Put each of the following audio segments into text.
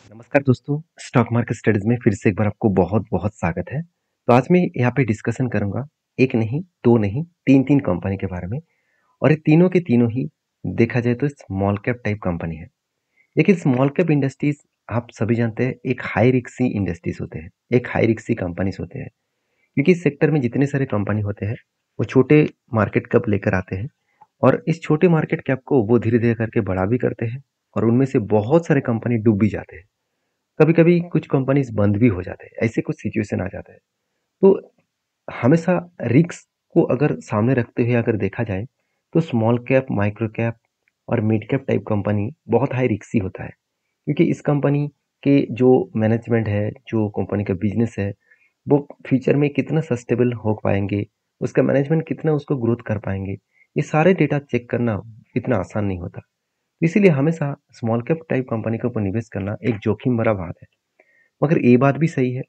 नमस्कार दोस्तों, stock market studies में फिर से एक बार आपको बहुत-बहुत स्वागत है। तो आज मैं यहाँ पे डिस्कशन करूँगा, 1 नहीं, 2 नहीं, 3-3 कंपनी के बारे में और ये तीनों के तीनों ही देखा जाए तो स्मॉल कैप टाइप कंपनी है। देखिए स्मॉल कैप इंडस्ट्रीज़ आप सभी जानते हैं एक हाई रिस्की इंडस्ट्रीज़ होते हैं, एक हाई रिस्की कंपनीज़ होते हैं। क्योंकि इस सेक्टर में जितने सारे कंपनी होते हैं, वो छोटे मार्केट कैप लेकर आते हैं और इस छोटे मार्केट कैप को वो धीरे-धीरे करके बड़ा भी करते हैं और उनमें से बहुत सारे कंपनी डूब भी जाते हैं। कभी-कभी कुछ कंपनीज़ बंद भी हो जाते हैं, ऐसे कुछ सिचुएशन आ जाता है। तो हमेशा रिस्क को अगर सामने रखते हुए अगर देखा जाए, तो स्मॉल कैप, माइक्रो कैप और मिड कैप टाइप कंपनी बहुत हाई रिस्की होता है। क्योंकि इस कंपनी के जो मैनेजमेंट है, जो कंपनी का बिज़नेस है, वो फ्यूचर में कितना सस्टेबल हो पाएँगे, उसका मैनेजमेंट कितना उसको ग्रोथ कर पाएँगे, ये सारे डेटा चेक करना इतना आसान नहीं होता। इसीलिए हमेशा स्मॉल कैप टाइप कंपनी के ऊपर निवेश करना एक जोखिम भरा बात है। मगर ये बात भी सही है,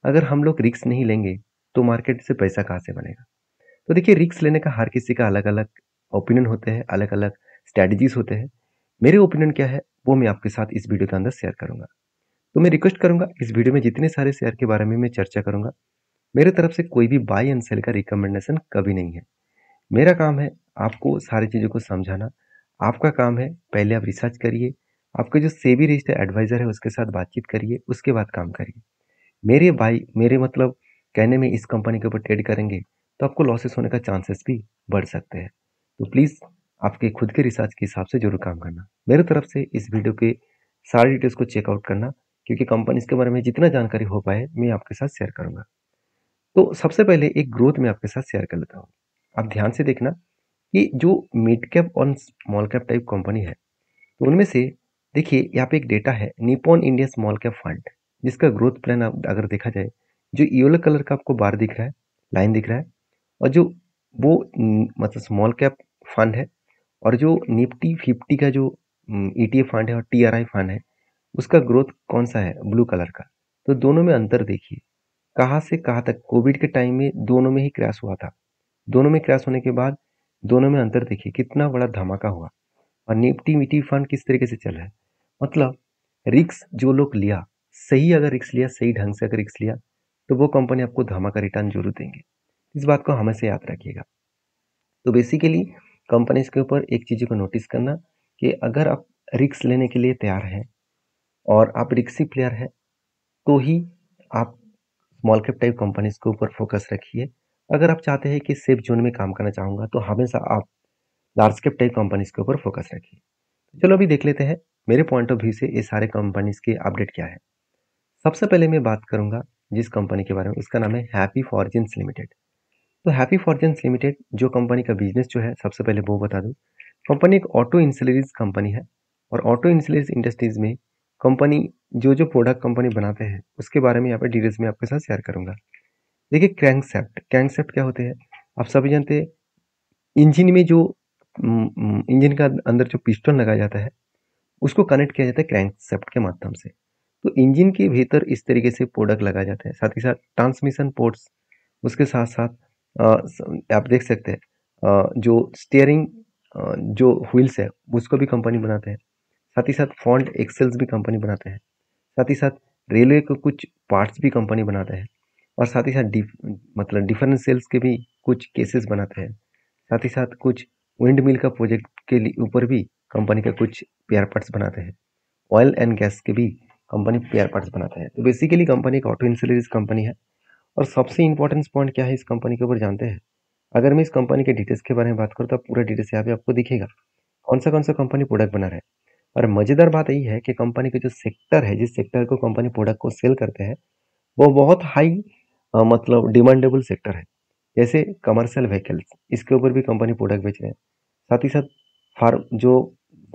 अगर हम लोग रिस्क नहीं लेंगे, तो मार्केट से पैसा कहाँ से बनेगा? तो देखिए रिस्क लेने का हर किसी का अलग-अलग ओपिनियन होते हैं, अलग-अलग स्ट्रैटेजीज़ होते हैं। मेरे ओपिनियन क्या है, वो मैं आपके साथ इस वीडियो के अंदर शेयर करूँगा। तो मैं रिक्वेस्ट करूँगा इस वीडियो में जितने सारे शेयर के बारे में मैं चर्चा करूँगा, मेरे तरफ से कोई भी बाय एंड सेल का रिकमेंडेशन कभी नहीं है। मेरा काम है आपको सारी चीज़ों को समझाना। आपका काम है पहले आप रिसर्च करिए, आपके जो सेबी रजिस्टर्ड एडवाइज़र है उसके साथ बातचीत करिए, उसके बाद काम करिए। मेरे मतलब कहने में इस कंपनी के ऊपर ट्रेड करेंगे, तो आपको लॉसेस होने का चांसेस भी बढ़ सकते हैं। तो प्लीज़ आपके खुद के रिसर्च के हिसाब से ज़रूर काम करना। मेरे तरफ से इस वीडियो के सारी डिटेल्स को चेकआउट करना, क्योंकि कंपनीज़ के बारे में जितना जानकारी हो पाए, मैं आपके साथ शेयर करूँगा। तो सबसे पहले एक ग्रोथ मैं आपके साथ शेयर कर लेता हूँ। आप ध्यान से देखना कि जो मिड कैप और स्मॉल कैप टाइप कंपनी है, तो उनमें से देखिए यहाँ पे एक डेटा है Nippon India small cap fund, जिसका ग्रोथ प्लान आप अगर देखा जाए, जो येलो कलर का आपको बार दिख रहा है, लाइन दिख रहा है और जो वो मतलब स्मॉल कैप फंड है और जो निफ्टी 50 का जो ईटीएफ फंड है और टीआरआई फंड है, उसका ग्रोथ कौन सा है ब्लू कलर का। तो दोनों में अंतर देखिए, कहाँ से कहाँ तक कोविड के टाइम में दोनों में ही क्रैश हुआ था। दोनों में क्रैश होने के बाद दोनों में अंतर देखिए कितना बड़ा धमाका हुआ और निफ्टी म्यूचुअल फंड किस तरीके से चल रहा है। मतलब रिस्क जो लोग लिया, सही अगर रिस्क लिया, सही ढंग से अगर रिस्क लिया, तो वो कंपनी आपको धमाका रिटर्न जरूर देंगे। इस बात को हमेशा याद रखिएगा। तो बेसिकली कंपनीज के ऊपर एक चीज़ को नोटिस करना कि अगर आप रिस्क लेने के लिए तैयार हैं और आप रिस्की प्लेयर हैं, तो ही आप स्मॉल कैप टाइप कंपनीज के ऊपर फोकस रखिए। अगर आप चाहते हैं कि सेफ जोन में काम करना चाहूँगा, तो हमेशा आप लार्ज कैप टाइप कंपनीज के ऊपर फोकस रखिए। चलो अभी देख लेते हैं मेरे पॉइंट ऑफ व्यू से ये सारे कंपनीज के अपडेट क्या है। सबसे पहले मैं बात करूंगा जिस कंपनी के बारे में, उसका नाम है हैप्पी फॉर्च्यून्स लिमिटेड। तो हैप्पी फॉर्च्यून्स लिमिटेड जो कंपनी का बिजनेस जो है, सबसे पहले वो बता दूं, कंपनी एक ऑटो इंसुलेंस कंपनी है और ऑटो इंसुलेंस इंडस्ट्रीज में कंपनी जो जो प्रोडक्ट कंपनी बनाते हैं उसके बारे में यहाँ पर डिटेल्स में आपके साथ शेयर करूंगा। देखिए क्रैंकसेफ्ट क्या होते हैं, आप सभी जानते हैं। इंजन में जो इंजन का अंदर जो पिस्टन लगाया जाता है, उसको कनेक्ट किया जाता है क्रैंकशाफ्ट के माध्यम से। तो इंजन के भीतर इस तरीके से प्रोडक्ट लगाए जाते हैं, साथ ही साथ ट्रांसमिशन पोर्ट्स, उसके साथ साथ आप देख सकते हैं जो स्टीयरिंग जो व्हील्स है उसको भी कंपनी बनाते हैं। साथ ही साथ फॉन्ट एक्सेल्स भी कंपनी बनाते हैं। साथ ही साथ रेलवे के कुछ पार्ट्स भी कंपनी बनाते हैं और साथ ही साथ मतलब डिफरेंशियल्स के भी कुछ केसेस बनाते हैं। साथ ही साथ कुछ विंड मिल का प्रोजेक्ट के ऊपर भी कंपनी का कुछ पेयर पार्ट्स बनाते हैं। ऑयल एंड गैस के भी कंपनी पेयर पार्ट्स बनाता है। तो बेसिकली कंपनी एक ऑटो इंश्योरेंस कंपनी है। और सबसे इंपॉर्टेंट पॉइंट क्या है इस कंपनी के ऊपर जानते हैं? अगर मैं इस कंपनी के डिटेल्स के बारे में बात करूँ तो पूरा डिटेल्स यहाँ पे आपको दिखेगा, कौन सा कंपनी प्रोडक्ट बना रहा है। और मजेदार बात यही है कि कंपनी का जो सेक्टर है, जिस सेक्टर को कंपनी प्रोडक्ट को सेल करते हैं, वो बहुत हाई मतलब डिमांडेबल सेक्टर है। जैसे कमर्शियल व्हीकल्स, इसके ऊपर भी कंपनी प्रोडक्ट बेच रहे हैं। साथ ही साथ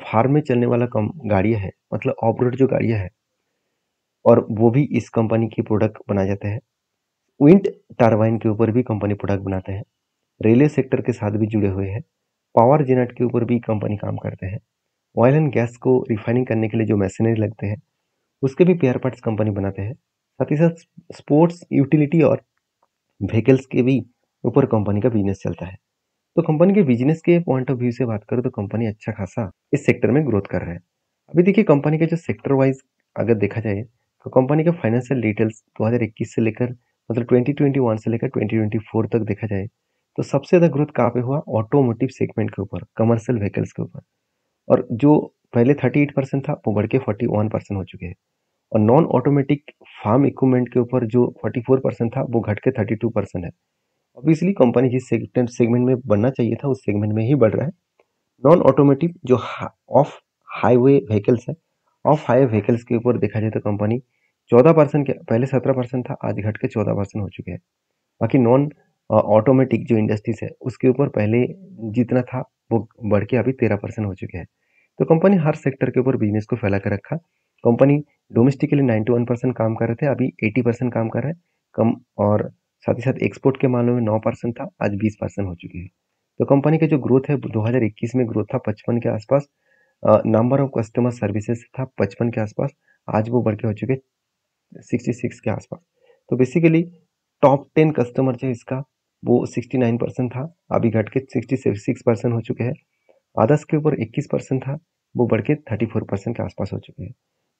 फार्म में चलने वाला कम गाड़ियाँ है, मतलब ऑफ रोड जो गाड़ियाँ है, और वो भी इस कंपनी की प्रोडक्ट बनाए जाते हैं। विंड टरबाइन के ऊपर भी कंपनी प्रोडक्ट बनाते हैं। रेलवे सेक्टर के साथ भी जुड़े हुए हैं। पावर जेनेट के ऊपर भी कंपनी काम करते हैं। ऑयल एंड गैस को रिफाइनिंग करने के लिए जो मशीनरी लगते हैं, उसके भी पेयर पार्ट्स कंपनी बनाते हैं। साथ ही साथ स्पोर्ट्स यूटिलिटी और व्हीकल्स के भी ऊपर कंपनी का बिजनेस चलता है। तो कंपनी के बिजनेस के पॉइंट ऑफ व्यू से बात करें तो कंपनी अच्छा खासा इस सेक्टर में ग्रोथ कर रहा है। अभी देखिए कंपनी के जो सेक्टर वाइज अगर देखा जाए तो कंपनी के फाइनेंशियल डिटेल्स 2021 से लेकर मतलब 2021 से लेकर 2024 तक देखा जाए तो सबसे ज़्यादा ग्रोथ कहाँ पे हुआ? ऑटोमोटिव सेगमेंट के ऊपर, कमर्शियल व्हीकल्स के ऊपर। और जो पहले 38% था वो बढ़ के 41% हो चुके हैं। और नॉन ऑटोमेटिक फार्म इक्विपमेंट के ऊपर जो 44% था वो घट के 32% है। ऑब्वियसली कंपनी जिस सेगमेंट में बढ़ना चाहिए था उस सेगमेंट में ही बढ़ रहा है। नॉन ऑटोमेटिव जो ऑफ हाईवे व्हीकल्स है, ऑफ हाईवे व्हीकल्स के ऊपर देखा जाए तो कंपनी 14% के पहले 17% था, आज घट के 14% हो चुके हैं। बाकी नॉन ऑटोमेटिक जो इंडस्ट्रीज है उसके ऊपर पहले जितना था वो बढ़ के अभी 13% हो चुके हैं। तो कंपनी हर सेक्टर के ऊपर बिजनेस को फैला कर रखा। कंपनी डोमेस्टिकली 91% काम कर रहे थे, अभी 80% काम कर रहे हैं कम। और साथ ही साथ एक्सपोर्ट के मामले में 9% था, आज 20% हो चुकी है। तो कंपनी का जो ग्रोथ है 2021 में ग्रोथ था 55 के आसपास। नंबर ऑफ कस्टमर सर्विसेज था 55 के आसपास, आज वो बढ़ के हो चुके 66 के आसपास। तो बेसिकली टॉप 10 कस्टमर जो इसका वो 69% था, अभी घट के 66% हो चुके हैं। अदर्स के ऊपर 21% था, वो बढ़ के 34% के आसपास हो चुके हैं।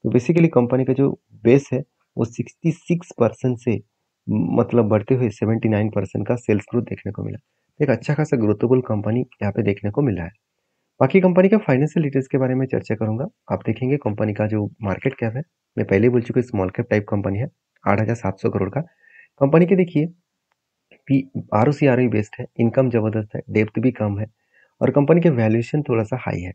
तो बेसिकली कंपनी का जो बेस है वो 66% से मतलब बढ़ते हुए 79% का सेल्स ग्रोथ देखने को मिला। एक अच्छा खासा ग्रोथेबल कंपनी यहाँ पे देखने को मिला है। बाकी कंपनी के फाइनेंशियल डिटेल्स के बारे में चर्चा करूंगा। आप देखेंगे कंपनी का जो मार्केट कैप है, मैं पहले बोल चुका हूँ स्मॉल कैप टाइप कंपनी है, 8,700 करोड़ का। कंपनी के देखिए ROC ROE बेस्ड है, इनकम जबरदस्त है, डेप्थ भी कम है और कंपनी के वैल्यूएशन थोड़ा सा हाई है।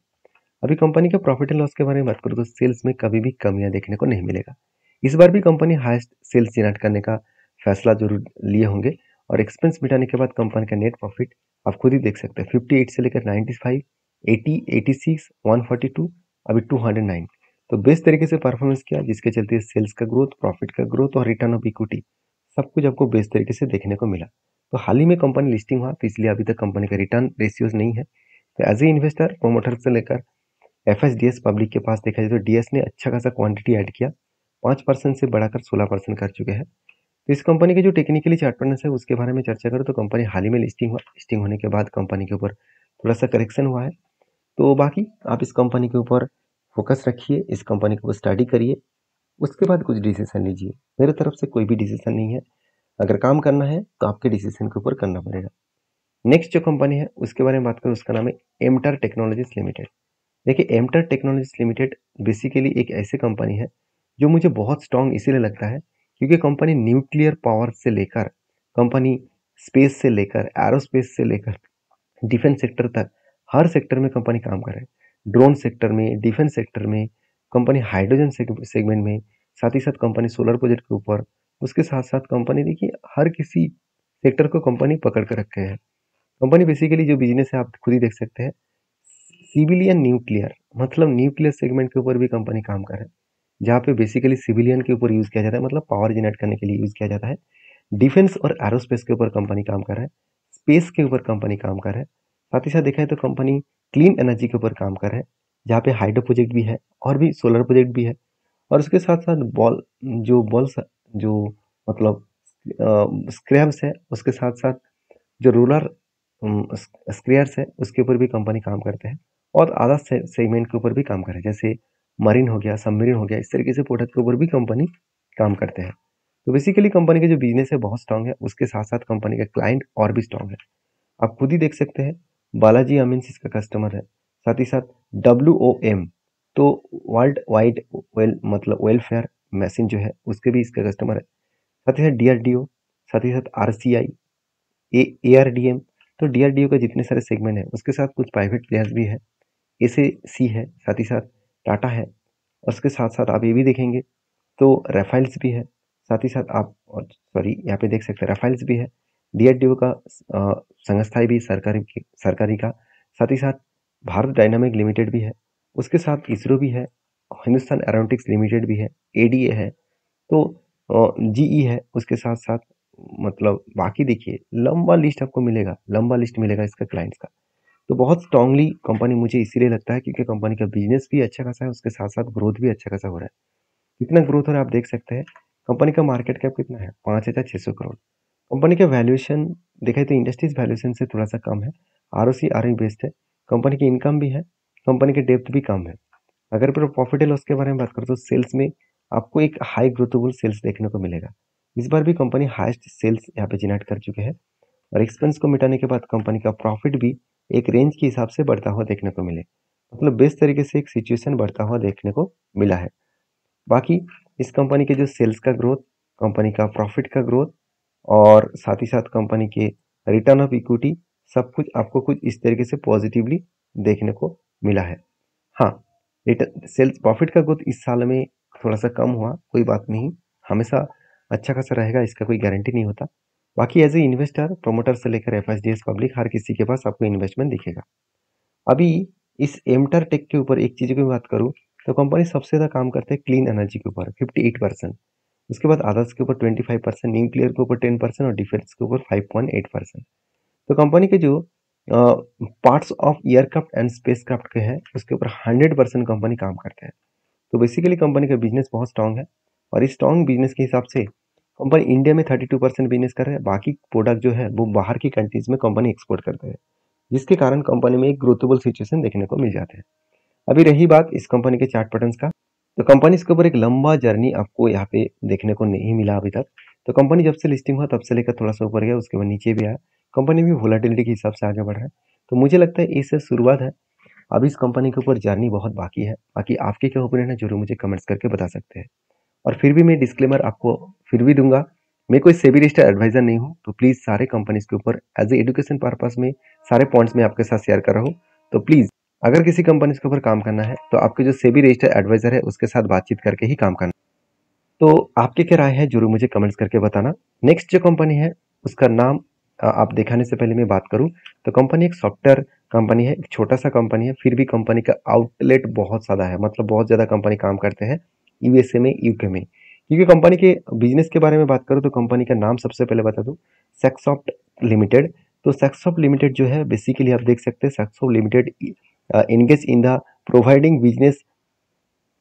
अभी कंपनी के प्रॉफिट एंड लॉस के बारे में बात करूँ तो सेल्स में कभी भी कमियां देखने को नहीं मिलेगा। इस बार भी कंपनी हाईएस्ट सेल्स जनरेट करने का फैसला जरूर लिए होंगे और एक्सपेंस मिटाने के बाद कंपनी का नेट प्रॉफिट आप खुद ही देख सकते हैं, 58 से लेकर 95, 80, 86, 142, अभी 209। तो बेस्ट तरीके से परफॉर्मेंस किया, जिसके चलते सेल्स का ग्रोथ, प्रॉफिट का ग्रोथ और रिटर्न ऑफ इक्विटी सब कुछ आपको बेस्ट तरीके से देखने को मिला। तो हाल ही में कंपनी लिस्टिंग हुआ तो इसलिए अभी तक कंपनी का रिटर्न रेशियोज नहीं है। तो एज ए इन्वेस्टर प्रोमोटर से लेकर FSDS पब्लिक के पास देखा जाए तो डीएस ने अच्छा खासा क्वांटिटी ऐड किया, 5% से बढ़ाकर 16% कर चुके हैं। तो इस कंपनी के जो टेक्निकली चार्ट पैटर्न है उसके बारे में चर्चा करें तो कंपनी हाल ही में लिस्टिंग हुआ, लिस्टिंग होने के बाद कंपनी के ऊपर थोड़ा सा करेक्शन हुआ है। तो बाकी आप इस कंपनी के ऊपर फोकस रखिए, इस कंपनी के ऊपर स्टडी करिए, उसके बाद कुछ डिसीजन लीजिए। मेरे तरफ से कोई भी डिसीजन नहीं है, अगर काम करना है तो आपके डिसीजन के ऊपर करना पड़ेगा। नेक्स्ट जो कंपनी है उसके बारे में बात करें, उसका नाम है एमटर टेक्नोलॉजीज लिमिटेड। देखिए एमटर टेक्नोलॉजीज लिमिटेड बेसिकली एक ऐसी कंपनी है जो मुझे बहुत स्ट्रांग इसीलिए लगता है क्योंकि कंपनी न्यूक्लियर पावर से लेकर कंपनी स्पेस से लेकर एरोस्पेस से लेकर डिफेंस सेक्टर तक हर सेक्टर में कंपनी काम कर रहा है। ड्रोन सेक्टर में, डिफेंस सेक्टर में, कंपनी हाइड्रोजन सेगमेंट में, साथ ही साथ कंपनी सोलर प्रोजेक्ट के ऊपर, उसके साथ साथ कंपनी देखिए हर किसी सेक्टर को कंपनी पकड़ कर रखे हैं। कंपनी बेसिकली जो बिजनेस है आप खुद ही देख सकते हैं, सिविलियन न्यूक्लियर मतलब न्यूक्लियर सेगमेंट के ऊपर भी कंपनी काम कर रहा है, जहाँ पे बेसिकली सिविलियन के ऊपर यूज किया जाता है, मतलब पावर जनरेट करने के लिए यूज किया जाता है। डिफेंस और एरोस्पेस के ऊपर कंपनी काम कर रहा है, स्पेस के ऊपर कंपनी काम कर रहा है। साथ ही साथ देखा है तो कंपनी क्लीन एनर्जी के ऊपर काम कर रहा है, जहाँ पे हाइड्रो प्रोजेक्ट भी है और भी सोलर प्रोजेक्ट भी है। और उसके साथ साथ बॉल्स जो मतलब स्क्रैब्स है, उसके साथ साथ जो रूलर स्क्रेयर्स है उसके ऊपर भी कंपनी काम करते हैं और आधा सेगमेंट के ऊपर भी काम कर रहे हैं, जैसे मरीन हो गया, सबमरीन हो गया, इस तरीके से प्रोडक्ट के ऊपर भी कंपनी काम करते हैं। तो बेसिकली कंपनी का जो बिजनेस है बहुत स्ट्रांग है, उसके साथ साथ कंपनी का क्लाइंट और भी स्ट्रांग है। आप खुद ही देख सकते हैं, बालाजी अमीन्स इसका कस्टमर है, साथ ही साथ WOM तो वर्ल्ड वाइड मतलब वेलफेयर मशीन जो है उसके भी इसका कस्टमर है। साथ ही साथ DRDO, साथ ही साथ RCI, ARDM। तो DRDO का जितने सारे सेगमेंट है उसके साथ कुछ प्राइवेट प्लेयर्स भी है, SAC है, साथ ही साथ टाटा है। और उसके साथ साथ आप ये भी देखेंगे तो राफेल्स भी है, साथ ही साथ आप सॉरी यहाँ पे देख सकते हैं राफेल्स भी है। DRDO का संस्थाई भी सरकारी का, साथ ही साथ भारत डायनामिक लिमिटेड भी है, उसके साथ इसरो भी है, हिंदुस्तान एरोनॉटिक्स लिमिटेड भी है, ADA है, तो GE है उसके साथ साथ। मतलब बाकी देखिए लंबा लिस्ट आपको मिलेगा, लंबा लिस्ट मिलेगा इसका क्लाइंट्स का। तो बहुत स्ट्रांगली कंपनी मुझे इसीलिए लगता है क्योंकि कंपनी का बिजनेस भी अच्छा खासा है, उसके साथ साथ ग्रोथ भी अच्छा खासा हो रहा है। कितना ग्रोथ हो रहा है आप देख सकते हैं। कंपनी का मार्केट कैप कितना है? 5,600 करोड़। कंपनी का वैल्यूएशन देखा तो इंडस्ट्रीज वैल्यूएशन से थोड़ा सा कम है, ROC ROE बेस्ड है। कंपनी की इनकम भी है, कंपनी की डेप्थ भी कम है। अगर प्रॉफिट एंड लॉस के बारे में बात करें तो सेल्स में आपको एक हाई ग्रोथेबल सेल्स देखने को मिलेगा। इस बार भी कंपनी हाईएस्ट सेल्स यहाँ पे जनरेट कर चुके हैं और एक्सपेंस को मिटाने के बाद कंपनी का प्रॉफिट भी एक रेंज के हिसाब से बढ़ता हुआ देखने को मिले, मतलब बेस्ट तरीके से एक सिचुएशन बढ़ता हुआ देखने को मिला है। बाकी इस कंपनी के जो सेल्स का ग्रोथ, कंपनी का प्रॉफिट का ग्रोथ और साथ ही साथ कंपनी के रिटर्न ऑफ इक्विटी, सब कुछ आपको कुछ इस तरीके से पॉजिटिवली देखने को मिला है। हाँ, रिटर्न सेल्स प्रॉफिट का ग्रोथ इस साल में थोड़ा सा कम हुआ, कोई बात नहीं, हमेशा अच्छा खासा रहेगा, इसका कोई गारंटी नहीं होता। बाकी एज ए इन्वेस्टर, प्रोमोटर से लेकर एफएसडीएस पब्लिक, हर किसी के पास आपको इन्वेस्टमेंट दिखेगा। अभी इस एमटर टेक के ऊपर एक चीज़ की बात करूँ तो कंपनी सबसे ज़्यादा काम करते हैं क्लीन एनर्जी के ऊपर 58%, उसके बाद अदर्स के ऊपर 25%, न्यूक्लियर के ऊपर 10% और डिफेंस के ऊपर 5.8%। तो कंपनी के जो parts of aircraft and spacecraft के हैं उसके ऊपर 100% कंपनी काम करते हैं। तो बेसिकली कंपनी का बिजनेस बहुत स्ट्रांग है और इस स्ट्रांग बिजनेस के हिसाब से कंपनी इंडिया में 32% बिजनेस कर रहा है, बाकी प्रोडक्ट जो है वो बाहर की कंट्रीज में कंपनी एक्सपोर्ट करते हैं, जिसके कारण कंपनी में एक ग्रोथेबल सिचुएशन देखने को मिल जाते हैं। अभी रही बात इस कंपनी के चार्ट पैटर्न्स का, तो कंपनी इसके ऊपर एक लंबा जर्नी आपको यहाँ पे देखने को नहीं मिला अभी तक। तो कंपनी जब से लिस्टिंग हुआ तब से लेकर थोड़ा सा ऊपर गया, उसके बाद नीचे भी आया, कंपनी भी वोलेटिलिटी के हिसाब से आगे बढ़ रहा है। तो मुझे लगता है इससे शुरुआत है, अभी इस कंपनी के ऊपर जर्नी बहुत बाकी है। बाकी आपके क्या ओपिनियन है जरूर मुझे कमेंट्स करके बता सकते हैं। और फिर भी मैं डिस्क्लेमर आपको फिर भी दूंगा, मैं कोई सेबी रजिस्टर्ड एडवाइजर नहीं हूँ, तो प्लीज़ सारे कंपनीज के ऊपर एज ए एजुकेशन पर्पस में सारे पॉइंट्स मैं आपके साथ शेयर कर रहा हूँ। तो प्लीज़ अगर किसी कंपनी के ऊपर काम करना है तो आपके जो सेबी रजिस्टर्ड एडवाइजर है उसके साथ बातचीत करके ही काम करना। तो आपकी क्या राय है जरूर मुझे कमेंट्स करके बताना। नेक्स्ट जो कंपनी है उसका नाम आप दिखाने से पहले मैं बात करूं तो कंपनी एक सॉफ्टवेयर कंपनी है, एक छोटा सा कंपनी है, फिर भी कंपनी का आउटलेट बहुत ज़्यादा है, मतलब बहुत ज़्यादा कंपनी काम करते हैं यूएसए में, यूके में। क्योंकि कंपनी के बिजनेस के बारे में बात करूँ तो कंपनी का नाम सबसे पहले बता दूँ, सेक्सॉफ्ट लिमिटेड। तो सेक्सॉफ्ट लिमिटेड जो है बेसिकली आप देख सकते हैं Saksoft limited engage in the providing business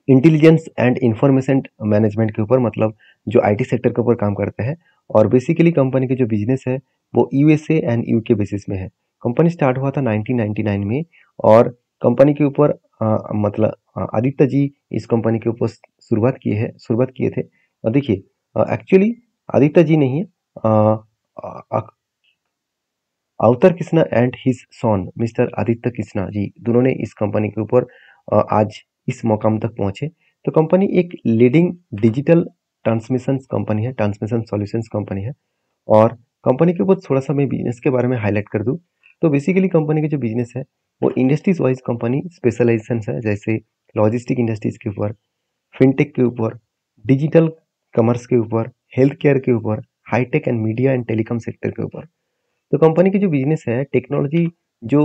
intelligence and information management के ऊपर, मतलब जो आईटी सेक्टर के ऊपर काम करते हैं। और बेसिकली कंपनी के जो बिजनेस है वो यूएसए एंड यूके बेसिस में है। कंपनी स्टार्ट हुआ था 1999 में और कंपनी के ऊपर मतलब आदित्य जी इस कंपनी के ऊपर शुरुआत किए थे। और देखिए एक्चुअली आदित्य जी नहीं है, Avtar Krishna and his son mister Aditya Krishna ji, दोनों ने इस कंपनी के ऊपर आज इस मुकाम तक पहुंचे। तो कंपनी एक लीडिंग डिजिटल ट्रांसमिशन कंपनी है, ट्रांसमिशन सॉल्यूशंस कंपनी है। और कंपनी के ऊपर थोड़ा सा मैं बिजनेस के बारे में हाईलाइट कर दूं तो बेसिकली कंपनी के जो बिजनेस है वो इंडस्ट्रीज वाइज कंपनी स्पेशलाइजेशन है, जैसे लॉजिस्टिक इंडस्ट्रीज के ऊपर, फिनटेक के ऊपर, डिजिटल कॉमर्स के ऊपर, हेल्थ केयर के ऊपर, hitech and media and telecom sector के ऊपर। तो कंपनी की जो बिजनेस है टेक्नोलॉजी जो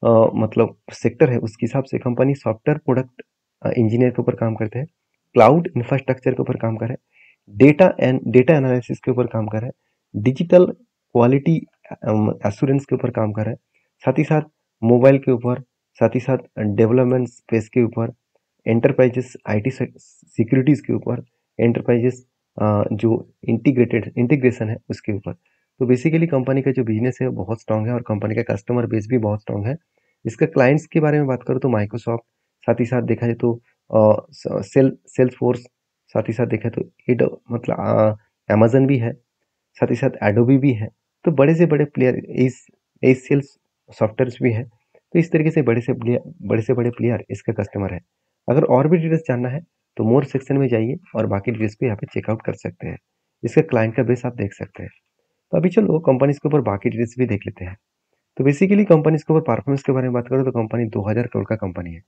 मतलब सेक्टर है उसके हिसाब से कंपनी सॉफ्टवेयर प्रोडक्ट इंजीनियर के ऊपर काम करते हैं, क्लाउड इंफ्रास्ट्रक्चर के ऊपर काम कर रहे हैं, डेटा एनालिसिस के ऊपर काम कर रहे हैं, डिजिटल क्वालिटी एश्योरेंस के ऊपर काम कर रहे हैं, साथ ही साथ मोबाइल के ऊपर, साथ ही साथ डेवलपमेंट स्पेस के ऊपर, एंटरप्राइजेस आईटी सिक्योरिटीज के ऊपर, एंटरप्राइजेस जो इंटीग्रेशन है उसके ऊपर। तो बेसिकली कंपनी का जो बिजनेस है वो बहुत स्ट्रांग है और कंपनी का कस्टमर बेस भी बहुत स्ट्रांग है। इसका क्लाइंट्स के बारे में बात करूँ तो माइक्रोसॉफ्ट, साथ ही साथ देखा जाए तो सेल्स फोर्स, साथ ही साथ देखा तो एड मतलब अमेजन भी है, साथ ही साथ एडोबी भी है। तो बड़े से बड़े प्लेयर इस सेल्स सॉफ्टवेयर भी है। तो इस तरीके से बड़े से बड़े प्लेयर इसका कस्टमर है। अगर और भी डिटेल्स जानना है तो मोर सेक्शन में जाइए और बाकी डिटेल्स भी यहाँ पे चेकआउट कर सकते हैं। इसका क्लाइंट का बेस आप देख सकते हैं। तो अभी चलो कंपनीज के ऊपर बाकी डिटेल्स भी देख लेते हैं। तो बेसिकली कंपनीज के ऊपर परफॉर्मेंस के बारे में बात करो तो कंपनी 2000 करोड़ का कंपनी है,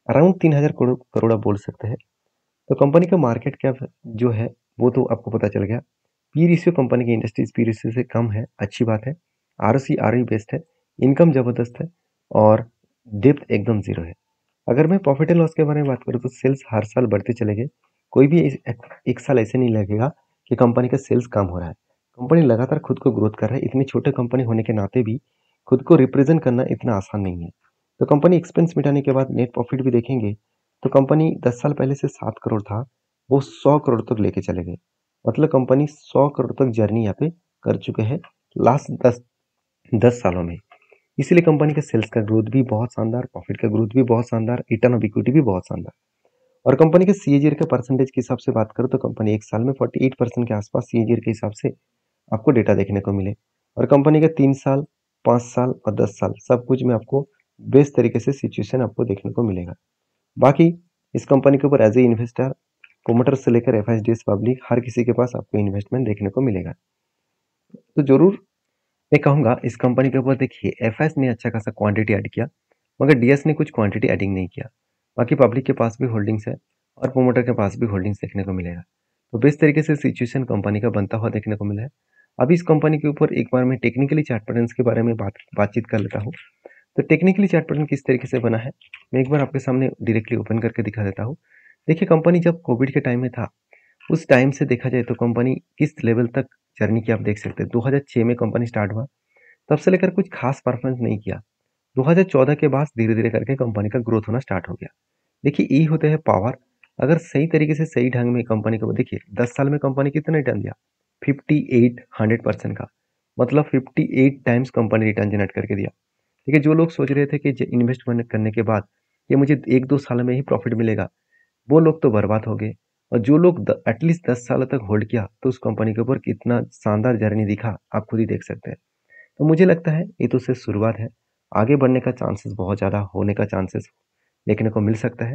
अराउंड 3000 करोड़ आप बोल सकते हैं। तो कंपनी का मार्केट कैप जो है वो तो आपको पता चल गया। पी रेशियो कंपनी की इंडस्ट्रीज पी रेशियो से कम है, अच्छी बात है। आर बेस्ट है, इनकम जबरदस्त है और डेप्थ एकदम जीरो है। अगर मैं प्रॉफिट एंड लॉस के बारे में बात करूँ तो सेल्स हर साल बढ़ते चले गए, कोई भी एक साल ऐसे नहीं लगेगा कि कंपनी का सेल्स कम हो रहा है। कंपनी लगातार खुद को ग्रोथ कर रहा है, इतनी छोटे कंपनी होने के नाते भी खुद को रिप्रेजेंट करना इतना आसान नहीं है। तो कंपनी एक्सपेंस मिटाने के बाद नेट प्रॉफिट भी देखेंगे तो कंपनी 10 साल पहले से 7 करोड़ था, वो 100 करोड़ तक लेके चले गए, मतलब कंपनी 100 करोड़ तक जर्नी यहाँ पे कर चुके हैं लास्ट 10 सालों में। इसीलिए कंपनी के सेल्स का ग्रोथ भी बहुत शानदार, प्रॉफिट का ग्रोथ भी बहुत शानदार, रिटर्न ऑफ इक्विटी भी बहुत शानदार। और कंपनी के सीएजीआर के परसेंटेज के हिसाब से बात करो तो कंपनी एक साल में 48% के आसपास सीएजीआर के हिसाब से आपको डेटा देखने को मिले। और कंपनी के 3 साल, 5 साल और 10 साल सब कुछ में आपको बेस्ट तरीके से सिचुएशन आपको देखने को मिलेगा। बाकी इस कंपनी के ऊपर एज ए इन्वेस्टर प्रोमोटर से लेकर एफआईडीएस पब्लिक हर किसी के पास आपको इन्वेस्टमेंट देखने को मिलेगा। तो जरूर मैं कहूँगा इस कंपनी के ऊपर देखिए एफएस ने अच्छा खासा क्वांटिटी ऐड किया, मगर डीएस ने कुछ क्वांटिटी एडिंग नहीं किया। बाकी पब्लिक के पास भी होल्डिंग्स है और प्रोमोटर के पास भी होल्डिंग्स देखने को मिलेगा। तो बेस्ट तरीके से सिचुएशन कंपनी का बनता हुआ देखने को मिला है। अभी इस कंपनी के ऊपर एक बार मैं टेक्निकली चार्ट पैटर्न्स के बारे में बातचीत कर लेता हूँ। तो टेक्निकली चार्ट पैटर्न किस तरीके से बना है मैं एक बार आपके सामने डायरेक्टली ओपन करके दिखा देता हूँ। देखिए कंपनी जब कोविड के टाइम में था उस टाइम से देखा जाए तो कंपनी किस लेवल तक जर्नी की आप देख सकते हैं। 2006 में कंपनी स्टार्ट हुआ, तब से लेकर कुछ खास परफॉर्मेंस नहीं किया। 2014 के बाद धीरे धीरे करके कंपनी का ग्रोथ होना स्टार्ट हो गया। देखिए यही होते हैं पावर। अगर सही तरीके से सही ढंग में कंपनी को देखिए 10 साल में कंपनी कितना रिटर्न दिया 58 100% का, मतलब 58 टाइम्स कंपनी रिटर्न जनरेट करके दिया। ठीक है, जो लोग सोच रहे थे कि इन्वेस्टमेंट करने के बाद ये मुझे 1-2 साल में ही प्रॉफिट मिलेगा, वो लोग तो बर्बाद हो गए। और जो लोग एटलीस्ट 10 साल तक होल्ड किया तो उस कंपनी के ऊपर कितना शानदार जर्नी दिखा आप खुद ही देख सकते हैं। तो मुझे लगता है ये तो सिर्फ शुरुआत है, आगे बढ़ने का चांसेस बहुत ज़्यादा होने का चांसेस देखने को मिल सकता है।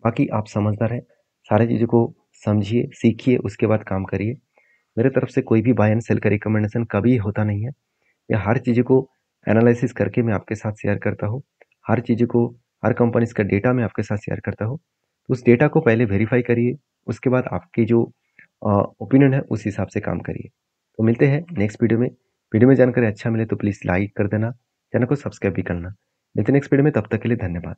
बाकी आप समझदार हैं, सारी चीज़ों को समझिए, सीखिए, उसके बाद काम करिए। मेरे तरफ से कोई भी बाय एंड सेल का रिकमेंडेशन कभी होता नहीं है। मैं हर चीज़ को एनालिसिस करके मैं आपके साथ शेयर करता हूँ। हर चीज़ को, हर कंपनीज का डेटा मैं आपके साथ शेयर करता हूँ। उस डेटा को पहले वेरीफाई करिए, उसके बाद आपकी जो ओपिनियन है उस हिसाब से काम करिए। तो मिलते हैं नेक्स्ट वीडियो में। वीडियो में जानकारी अच्छा मिले तो प्लीज़ लाइक कर देना, चैनल को सब्सक्राइब भी करना। मिलते हैं नेक्स्ट वीडियो में, तब तक के लिए धन्यवाद।